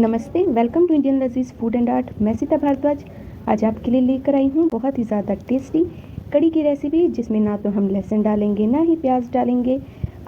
नमस्ते, welcome to Indian लजीज food and art. मैं सीता भारद्वाज आज आपके लिए लेकर आई हूँ बहुत ही ज़्यादा टेस्टी कड़ी की रेसिपी, जिसमें ना तो हम लहसुन डालेंगे ना ही प्याज डालेंगे।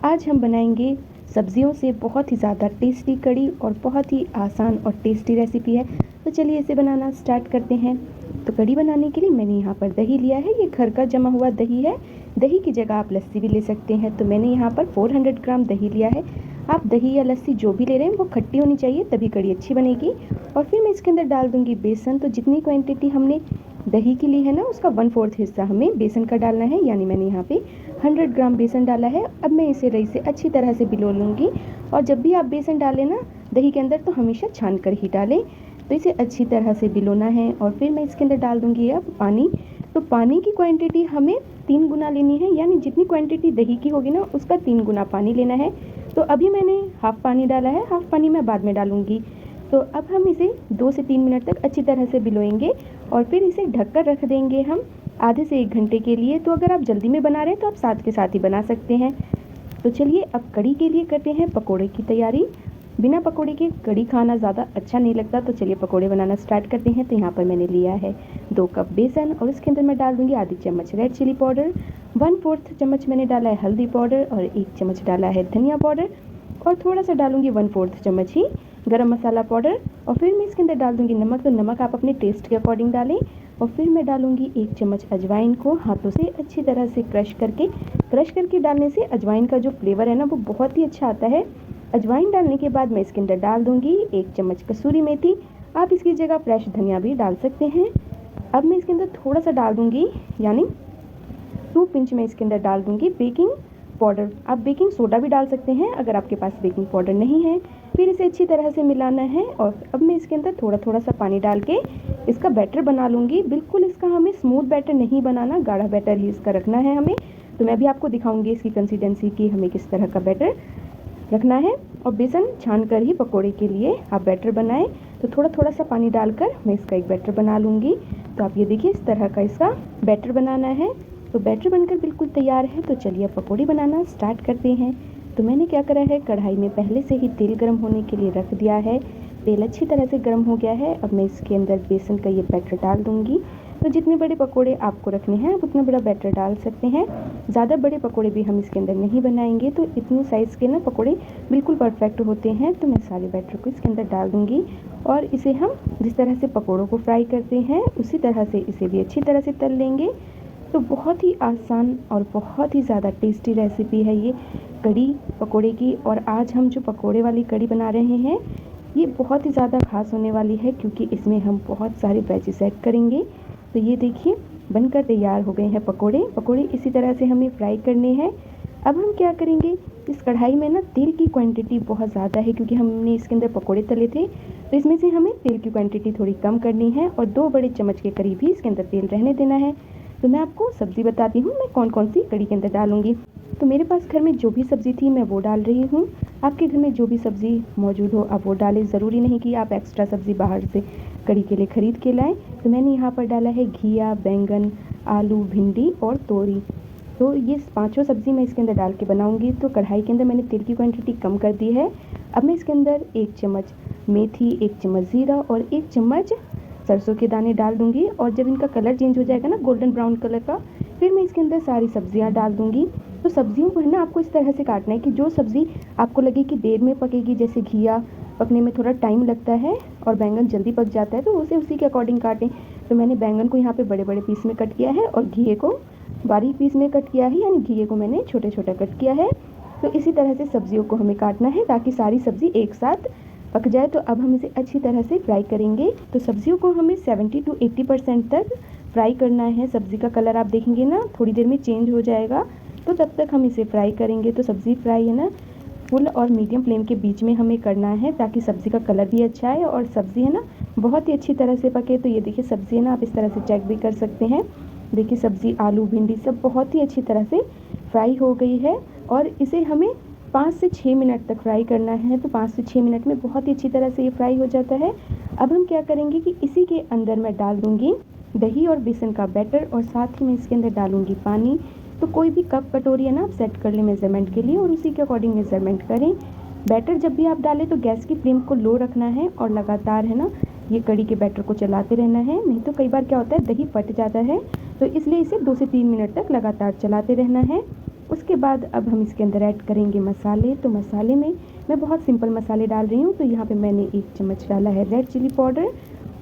आज हम बनाएंगे सब्जियों से बहुत ही ज़्यादा टेस्टी कड़ी और बहुत ही आसान और टेस्टी रेसिपी है। तो चलिए इसे बनाना स्टार्ट करते हैं। तो कड़ी बनाने के लिए मैंने यहाँ पर दही लिया है। ये घर का जमा हुआ दही है। दही की जगह आप लस्सी भी ले सकते हैं। तो मैंने यहाँ पर 400 ग्राम दही लिया है। आप दही या लस्सी जो भी ले रहे हैं वो खट्टी होनी चाहिए, तभी कड़ी अच्छी बनेगी। और फिर मैं इसके अंदर डाल दूंगी बेसन। तो जितनी क्वांटिटी हमने दही की ली है ना, उसका 1/4 हिस्सा हमें बेसन का डालना है, यानी मैंने यहाँ पे 100 ग्राम बेसन डाला है। अब मैं इसे रई से अच्छी तरह से भिगो लूँगी। और जब भी आप बेसन डालें ना दही के अंदर, तो हमेशा छान कर ही डालें। तो इसे अच्छी तरह से भिगोना है। और फिर मैं इसके अंदर डाल दूँगी अब पानी। तो पानी की क्वांटिटी हमें 3 गुना लेनी है, यानी जितनी क्वांटिटी दही की होगी ना, उसका 3 गुना पानी लेना है। तो अभी मैंने हाफ़ पानी डाला है, हाफ़ पानी मैं बाद में डालूँगी। तो अब हम इसे 2 से 3 मिनट तक अच्छी तरह से भिगोएंगे और फिर इसे ढककर रख देंगे हम आधे से 1 घंटे के लिए। तो अगर आप जल्दी में बना रहे हैं तो आप साथ के साथ ही बना सकते हैं। तो चलिए अब कड़ी के लिए करते हैं पकोड़े की तैयारी। बिना पकोड़े के कड़ी खाना ज़्यादा अच्छा नहीं लगता। तो चलिए पकोड़े बनाना स्टार्ट करते हैं। तो यहाँ पर मैंने लिया है 2 कप बेसन और इसके अंदर मैं डाल दूँगी आधी चम्मच रेड चिली पाउडर, 1/4 चम्मच मैंने डाला है हल्दी पाउडर और 1 चम्मच डाला है धनिया पाउडर और थोड़ा सा डालूंगी 1/4 चम्मच ही गरम मसाला पाउडर। और फिर मैं इसके अंदर डाल दूंगी नमक। तो नमक आप अपने टेस्ट के अकॉर्डिंग डालें। और फिर मैं डालूंगी 1 चम्मच अजवाइन को हाथों से अच्छी तरह से क्रश करके डालने से अजवाइन का जो फ्लेवर है ना, वो बहुत ही अच्छा आता है। अजवाइन डालने के बाद मैं इसके अंदर डाल दूंगी 1 चम्मच कसूरी मेथी। आप इसकी जगह फ्रेश धनिया भी डाल सकते हैं। अब मैं इसके अंदर थोड़ा सा डाल दूंगी, यानी 2 पिंच में इसके अंदर डाल दूंगी बेकिंग पाउडर। आप बेकिंग सोडा भी डाल सकते हैं अगर आपके पास बेकिंग पाउडर नहीं है। फिर इसे अच्छी तरह से मिलाना है। और अब मैं इसके अंदर थोड़ा थोड़ा सा पानी डाल के इसका बैटर बना लूँगी। बिल्कुल इसका हमें स्मूथ बैटर नहीं बनाना, गाढ़ा बैटर ही इसका रखना है हमें। तो मैं भी आपको दिखाऊंगी इसकी कंसिस्टेंसी की हमें किस तरह का बैटर रखना है। और बेसन छान कर ही पकोड़े के लिए आप बैटर बनाएं। तो थोड़ा थोड़ा सा पानी डालकर मैं इसका एक बैटर बना लूँगी। तो आप ये देखिए इस तरह का इसका बैटर बनाना है। तो बैटर बनकर बिल्कुल तैयार है। तो चलिए पकोड़े बनाना स्टार्ट करते हैं। तो मैंने क्या करा है, कढ़ाई में पहले से ही तेल गर्म होने के लिए रख दिया है। तेल अच्छी तरह से गर्म हो गया है। अब मैं इसके अंदर बेसन का ये बैटर डाल दूँगी। तो जितने बड़े पकोड़े आपको रखने हैं आप उतना बड़ा बैटर डाल सकते हैं। ज़्यादा बड़े पकोड़े भी हम इसके अंदर नहीं बनाएंगे। तो इतने साइज़ के ना पकोड़े बिल्कुल परफेक्ट होते हैं। तो मैं सारे बैटर को इसके अंदर डाल दूँगी और इसे हम जिस तरह से पकोड़ों को फ्राई करते हैं उसी तरह से इसे भी अच्छी तरह से तल लेंगे। तो बहुत ही आसान और बहुत ही ज़्यादा टेस्टी रेसिपी है ये कड़ी पकोड़े की। और आज हम जो पकोड़े वाली कड़ी बना रहे हैं ये बहुत ही ज़्यादा खास होने वाली है, क्योंकि इसमें हम बहुत सारे वेजिस ऐड करेंगे। तो ये देखिए बनकर तैयार हो गए हैं पकोड़े इसी तरह से हमें फ्राई करने हैं। अब हम क्या करेंगे, इस कढ़ाई में ना तेल की क्वांटिटी बहुत ज़्यादा है, क्योंकि हमने इसके अंदर पकोड़े तले थे। तो इसमें से हमें तेल की क्वांटिटी थोड़ी कम करनी है और 2 बड़े चम्मच के करीब ही इसके अंदर तेल रहने देना है। तो मैं आपको सब्ज़ी बताती हूँ मैं कौन कौन सी कड़ी के अंदर डालूँगी। तो मेरे पास घर में जो भी सब्ज़ी थी मैं वो डाल रही हूँ। आपके घर में जो भी सब्ज़ी मौजूद हो आप वो डालें। ज़रूरी नहीं कि आप एक्स्ट्रा सब्ज़ी बाहर से कड़ी के लिए ख़रीद के लाएँ। तो मैंने यहाँ पर डाला है घिया, बैंगन, आलू, भिंडी और तोरी। तो ये 5 सब्ज़ी मैं इसके अंदर डाल के बनाऊँगी। तो कढ़ाई के अंदर मैंने तेल की क्वांटिटी कम कर दी है। अब मैं इसके अंदर 1 चम्मच मेथी, 1 चम्मच ज़ीरा और 1 चम्मच सरसों के दाने डाल दूंगी। और जब इनका कलर चेंज हो जाएगा ना गोल्डन ब्राउन कलर का, फिर मैं इसके अंदर सारी सब्जियां डाल दूंगी। तो सब्जियों को है ना आपको इस तरह से काटना है कि जो सब्ज़ी आपको लगे कि देर में पकेगी, जैसे घिया पकने में थोड़ा टाइम लगता है और बैंगन जल्दी पक जाता है, तो उसे उसी के अकॉर्डिंग काटें। तो मैंने बैंगन को यहाँ पे बड़े बड़े पीस में कट किया है और घिए को बारीक पीस में कट किया है, यानी घिए को मैंने छोटे छोटे कट किया है। तो इसी तरह से सब्जियों को हमें काटना है ताकि सारी सब्ज़ी एक साथ पक जाए। तो अब हम इसे अच्छी तरह से फ्राई करेंगे। तो सब्जियों को हमें 70 to 80% तक फ्राई करना है। सब्ज़ी का कलर आप देखेंगे ना थोड़ी देर में चेंज हो जाएगा, तो तब तक हम इसे फ्राई करेंगे। तो सब्ज़ी फ्राई है ना फुल और मीडियम फ्लेम के बीच में हमें करना है, ताकि सब्ज़ी का कलर भी अच्छा है और सब्ज़ी है ना बहुत ही अच्छी तरह से पके। तो ये देखिए सब्ज़ी है ना, आप इस तरह से चेक भी कर सकते हैं। देखिए सब्ज़ी, आलू, भिंडी सब बहुत ही अच्छी तरह से फ्राई हो गई है। और इसे हमें 5 से 6 मिनट तक फ्राई करना है। तो 5 से 6 मिनट में बहुत ही अच्छी तरह से ये फ्राई हो जाता है। अब हम क्या करेंगे कि इसी के अंदर मैं डाल दूँगी दही और बेसन का बैटर और साथ ही मैं इसके अंदर डालूँगी पानी। तो कोई भी कप कटोरी है ना आप सेट कर लें मेज़रमेंट के लिए और उसी के अकॉर्डिंग मेज़रमेंट करें। बैटर जब भी आप डालें तो गैस की फ्लेम को लो रखना है और लगातार है ना ये कड़ी के बैटर को चलाते रहना है, नहीं तो कई बार क्या होता है दही फट जाता है। तो इसलिए इसे 2 से 3 मिनट तक लगातार चलाते रहना है। उसके बाद अब हम इसके अंदर ऐड करेंगे मसाले। तो मसाले में मैं बहुत सिंपल मसाले डाल रही हूँ। तो यहाँ पे मैंने 1 चम्मच डाला है रेड चिली पाउडर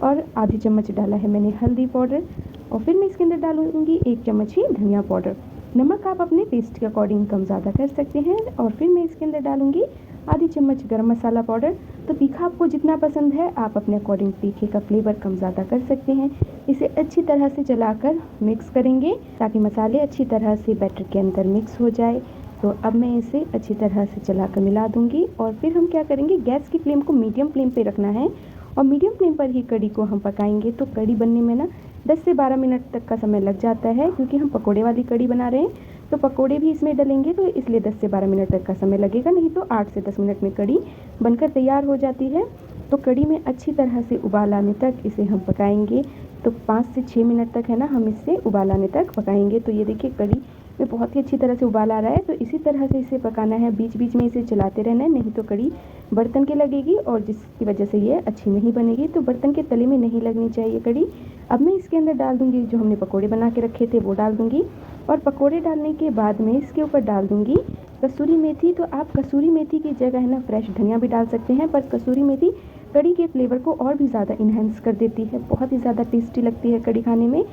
और आधी चम्मच डाला है मैंने हल्दी पाउडर, और फिर मैं इसके अंदर डालूँगी 1 चम्मच ही धनिया पाउडर। नमक आप अपने टेस्ट के अकॉर्डिंग कम ज़्यादा कर सकते हैं। और फिर मैं इसके अंदर डालूँगी आधी चम्मच गरम मसाला पाउडर। तो तीखा आपको जितना पसंद है आप अपने अकॉर्डिंग तीखे का फ्लेवर कम ज़्यादा कर सकते हैं। इसे अच्छी तरह से चलाकर मिक्स करेंगे ताकि मसाले अच्छी तरह से बैटर के अंदर मिक्स हो जाए। तो अब मैं इसे अच्छी तरह से चलाकर मिला दूंगी और फिर हम क्या करेंगे, गैस की फ्लेम को मीडियम फ्लेम पे रखना है और मीडियम फ्लेम पर ही कड़ी को हम पकाएंगे। तो कड़ी बनने में ना 10 से 12 मिनट तक का समय लग जाता है, क्योंकि हम पकोड़े वाली कड़ी बना रहे हैं तो पकोड़े भी इसमें डलेंगे, तो इसलिए 10 से 12 मिनट तक का समय लगेगा, नहीं तो 8 से 10 मिनट में कड़ी बनकर तैयार हो जाती है। तो कड़ी में अच्छी तरह से उबाल आने तक इसे हम पकाएंगे। तो 5 से 6 मिनट तक है ना हम इसे उबाल आने तक पकाएंगे। तो ये देखिए कड़ी में बहुत ही अच्छी तरह से उबाल आ रहा है। तो इसी तरह से इसे पकाना है, बीच बीच में इसे चलाते रहना है, नहीं तो कड़ी बर्तन के लगेगी और जिसकी वजह से ये अच्छी नहीं बनेगी। तो बर्तन के तले में नहीं लगनी चाहिए कड़ी। अब मैं इसके अंदर डाल दूंगी जो हमने पकोड़े बना के रखे थे वो डाल दूंगी, और पकोड़े डालने के बाद में इसके ऊपर डाल दूंगी कसूरी मेथी। तो आप कसूरी मेथी की जगह है ना फ्रेश धनिया भी डाल सकते हैं, पर कसूरी मेथी कड़ी के फ्लेवर को और भी ज़्यादा इन्हेंस कर देती है, बहुत ही ज़्यादा टेस्टी लगती है कड़ी खाने में।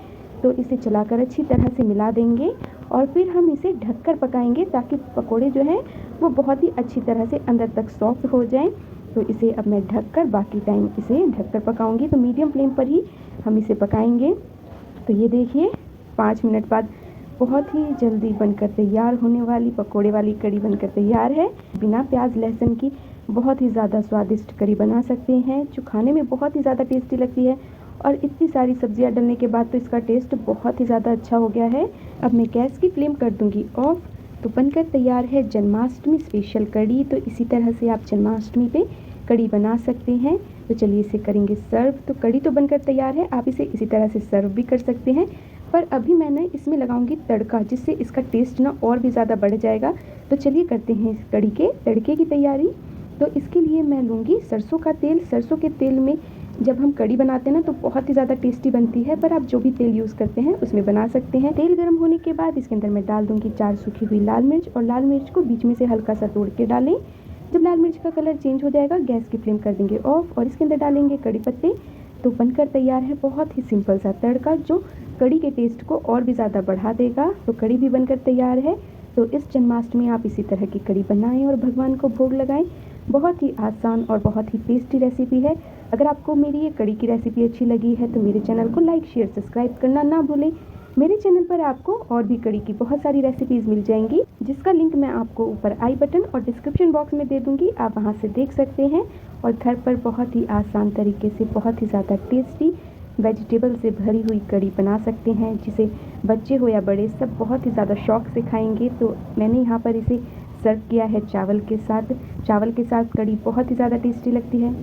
तो इसे चलाकर अच्छी तरह से मिला देंगे और फिर हम इसे ढककर पकाएंगे ताकि पकोड़े जो हैं वो बहुत ही अच्छी तरह से अंदर तक सॉफ्ट हो जाएं। तो इसे अब मैं ढककर बाकी टाइम इसे ढककर पकाऊंगी। तो मीडियम फ्लेम पर ही हम इसे पकाएंगे। तो ये देखिए 5 मिनट बाद बहुत ही जल्दी बनकर तैयार होने वाली पकोड़े वाली कड़ी बनकर तैयार है। बिना प्याज लहसुन की बहुत ही ज़्यादा स्वादिष्ट कड़ी बना सकते हैं, जो खाने में बहुत ही ज़्यादा टेस्टी लगती है। और इतनी सारी सब्जियां डलने के बाद तो इसका टेस्ट बहुत ही ज़्यादा अच्छा हो गया है। अब मैं गैस की फ्लेम कर दूंगी ऑफ। तो बनकर तैयार है जन्माष्टमी स्पेशल कड़ी। तो इसी तरह से आप जन्माष्टमी पे कड़ी बना सकते हैं। तो चलिए इसे करेंगे सर्व। तो कड़ी तो बनकर तैयार है, आप इसे इसी तरह से सर्व भी कर सकते हैं, पर अभी मैंने इसमें लगाऊंगी तड़का, जिससे इसका टेस्ट ना और भी ज़्यादा बढ़ जाएगा। तो चलिए करते हैं इस कड़ी के तड़के की तैयारी। तो इसके लिए मैं लूँगी सरसों का तेल। सरसों के तेल में जब हम कड़ी बनाते हैं ना तो बहुत ही ज़्यादा टेस्टी बनती है, पर आप जो भी तेल यूज़ करते हैं उसमें बना सकते हैं। तेल गर्म होने के बाद इसके अंदर मैं डाल दूँगी 4 सूखी हुई लाल मिर्च, और लाल मिर्च को बीच में से हल्का सा तोड़ के डालें। जब लाल मिर्च का कलर चेंज हो जाएगा गैस की फ्लेम कर देंगे ऑफ और इसके अंदर डालेंगे कड़ी पत्ते। तो बनकर तैयार है बहुत ही सिंपल सा तड़का, जो कड़ी के टेस्ट को और भी ज़्यादा बढ़ा देगा। तो कड़ी भी बनकर तैयार है। तो इस जन्माष्टमी आप इसी तरह की कड़ी बनाएं और भगवान को भोग लगाएं। बहुत ही आसान और बहुत ही टेस्टी रेसिपी है। अगर आपको मेरी ये कड़ी की रेसिपी अच्छी लगी है तो मेरे चैनल को लाइक शेयर सब्सक्राइब करना ना भूलें। मेरे चैनल पर आपको और भी कड़ी की बहुत सारी रेसिपीज़ मिल जाएंगी, जिसका लिंक मैं आपको ऊपर आई बटन और डिस्क्रिप्शन बॉक्स में दे दूँगी, आप वहाँ से देख सकते हैं। और घर पर बहुत ही आसान तरीके से बहुत ही ज़्यादा टेस्टी वेजिटेबल से भरी हुई कड़ी बना सकते हैं, जिसे बच्चे हो या बड़े सब बहुत ही ज़्यादा शौक से खाएंगे। तो मैंने यहाँ पर इसे सर्व किया है चावल के साथ। चावल के साथ कड़ी बहुत ही ज़्यादा टेस्टी लगती है।